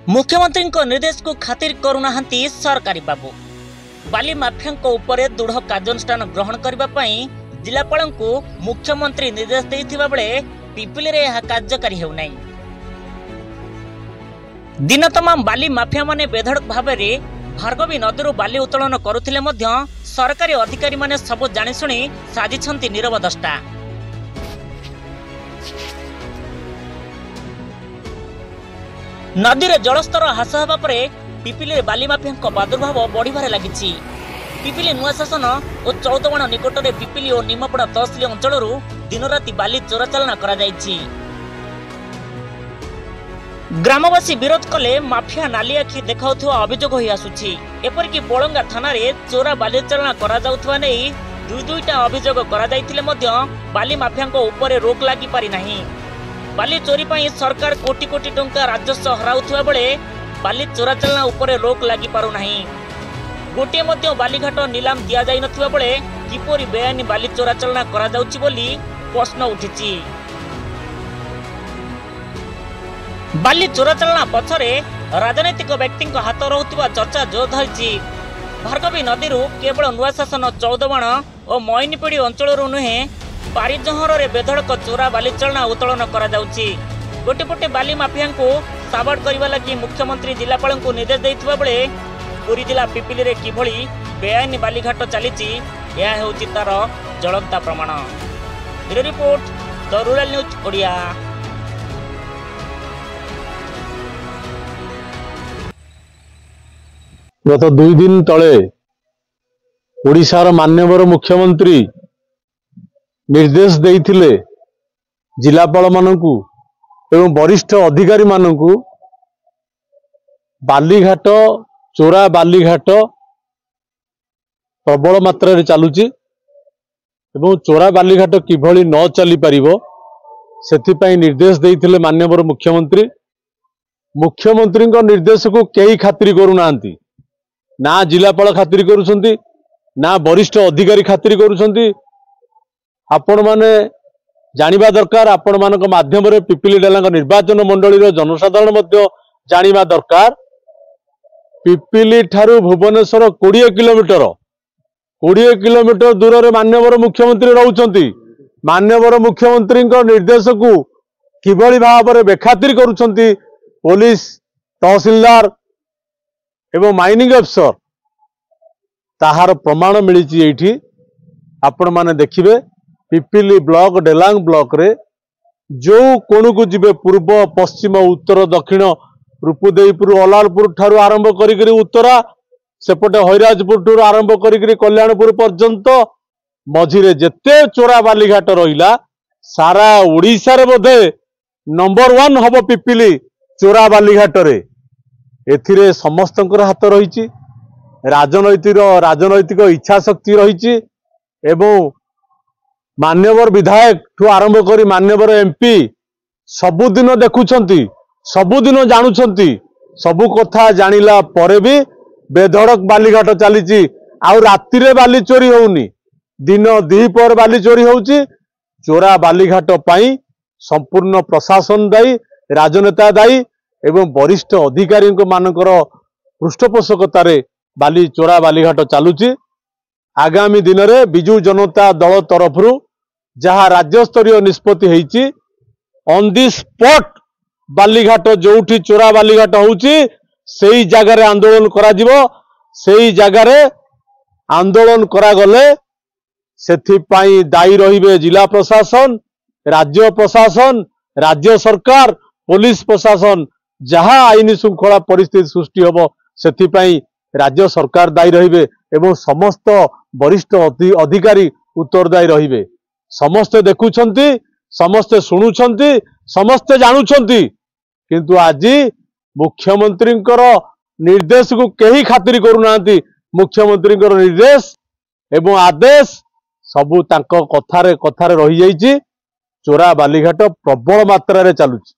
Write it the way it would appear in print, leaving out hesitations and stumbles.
मुख्यमंत्री निर्देश को खातिर करुना सरकारी बाबू बाली माफिया उपरे दृढ़ कार्यानुष्ठान ग्रहण करने जिलापाल को मुख्यमंत्री निर्देश देथिबा बेले पिपिली रे यह कार्यकारी हेउनाई। दिन तमाम बाली माफिया माने बेधड़क भाव में भार्गवी नदी बाली उत्तोलन करुथिले मध्य सरकारी अधिकारी माने सब जानिशुणी साजिछंती नीरव दष्टा। नदी रे जलस्तर ह्रास होगा पर पिपिली बाली माफिया प्रादुर्भाव बढ़िबार लागिछि। पिपिली नुआ शासन और चौदवाण निकट में पिपिली और निमापड़ा तहसिल अंचल दिन राति बाली चोराचालना करा जाइछि। ग्रामवासी विरोध कले माफिया नाली आखि देखाउथुवा अभियोग होई आसुछि। एपरिक बोलंगा थाना रे चोरा बाली चालना करा जाउथुवा नै दुईटा अभियोग करा जाइथिले मध्य बाली माफिया उपरे रोक लागि पारि नाही। बाली चोरी पर सरकार कोटी कोटी टंका राजस्व हराउथुवा बेले बाली चोराचालना उपरे रोक लागि पारु नाही। गोटे मध्य बालीघाट नीलाम दिया जाई नथिबा बेले किपरि बेआईन बाली चोराचालना करा जाउछि बोली प्रश्न उठिछि। बाली चोराचालना पछरे राजनैतिक व्यक्ति हाथ रहुथिबा चर्चा जोर धरिछि। भार्गवी नदी केवल नुआ शासन चौदवाण और मईनपीढ़ी अंचल नुहे पारिजहर रे बेधड़क चोरा बाली चालना उत्तोलन करा जाउछि। गोटे पटे बाली माफिया को साबाड़ करने लगी मुख्यमंत्री जिलापाल को निर्देश देथिबा बेले पुरी जिला पिपिली रे किभली बेआईन बालीघाट चलीछि यह हेउछि तार ज्वलंता प्रमाण। Bureau report the rural news Odia. गत 2 दिन तले ओडिशार माननीय मुख्यमंत्री निर्देश देइथिले जिलापाल मानकु एवं वरिष्ठ अधिकारी मानकु बालीघाट चोरा बालीघाट प्रबल मात्रा रे चालुची एवं चोरा बालीघाट किभली न चली पारिबो सेथिपाई निर्देश देइथिले माननीय मुख्यमंत्री। मुख्यमंत्री निर्देश को केही खातिरी करूनांती, ना जिलापाल खातिरी करूछंती ना वरिष्ठ अधिकारी खातिरी करूछंती। आपण माने जानिबा दरकार, आपण मानक माध्यम रे पिपिली डेलांग निर्वाचन मंडली रो जनसाधारण मध्य जानिबा दरकार। पिपिली ठारू भुवनेश्वर 20 किलोमीटर दूर रे माननीय मुख्यमंत्री रहउछंती। माननीय मुख्यमंत्री निर्देश को किभली भाव में बेखातिर करूछंती पुलिस तहसीलदार एवं माइनिंग अफसर ताहार प्रमाण मिली एठी। आपण माने देखिबे पिपिली ब्लॉक डेलांग ब्लॉक रे जो कोण को जिबे पूर्व पश्चिम उत्तर दक्षिण रूपुदेईपुर अलालपुर ठारू आरंभ करी उत्तरा सेपटे हैराजपुर ठारू आरंभ करी कल्याणपुर पर्यंत मझिरे जेते चोरा बालीघाट रहिला सारा ओडिशा रे बोधे नंबर 1 हबो पिपिली चोरा बालीघाट रे। एथिरे समस्तंकर हाथ रहिछि, राजनैतिक इच्छा शक्ति रहिछि एवं मान्यवर विधायक ठू आरंभ करी मान्यवर एमपी सबुदिन देखुछंती, सबुदिन जानुछंती। सबु कथा जानिला परे भी बेधड़क बालीघाट चलीची। आउ राति रे बाली चोरी होउनी, दिन द्विपहर बाली चोरी होउची। चोरा बालीघाट पाई संपूर्ण प्रशासन दायी, राजनेता दायी एवं वरिष्ठ अधिकारी मानकर पृष्ठपोषकतार बाली चोरा बालीघाट चलुची। आगामी दिन में बिजु जनता दल तरफ जहाँ राज्यस्तरीय निष्पत्ति होईची ऑन दी स्पॉट बालीघाट जोठी चोरा बालीघाट होउची सेई जगार आंदोलन करा जिवो। सेई जगार आंदोलन करा गले सेथिपाई दायी रहिबे जिला प्रशासन, राज्य प्रशासन, राज्य सरकार, पुलिस प्रशासन। जहाँ आईन श्रृंखला परिस्थिति सृष्टि होबो सेथिपाई राज्य सरकार दायी रहिबे एवं समस्त वरिष्ठ अधिकारी उत्तरदायी रहिबे। समस्ते देखुछंती, समस्ते शुणुछंती, समस्ते जानुछंती, किंतु आज मुख्यमंत्री निर्देश को केही खातिरी करूनांती। मुख्यमंत्री निर्देश एवं आदेश सबू तांको कथारे रही जाइछि। चोरा बालीघाट प्रबल मात्रा रे चालुछि।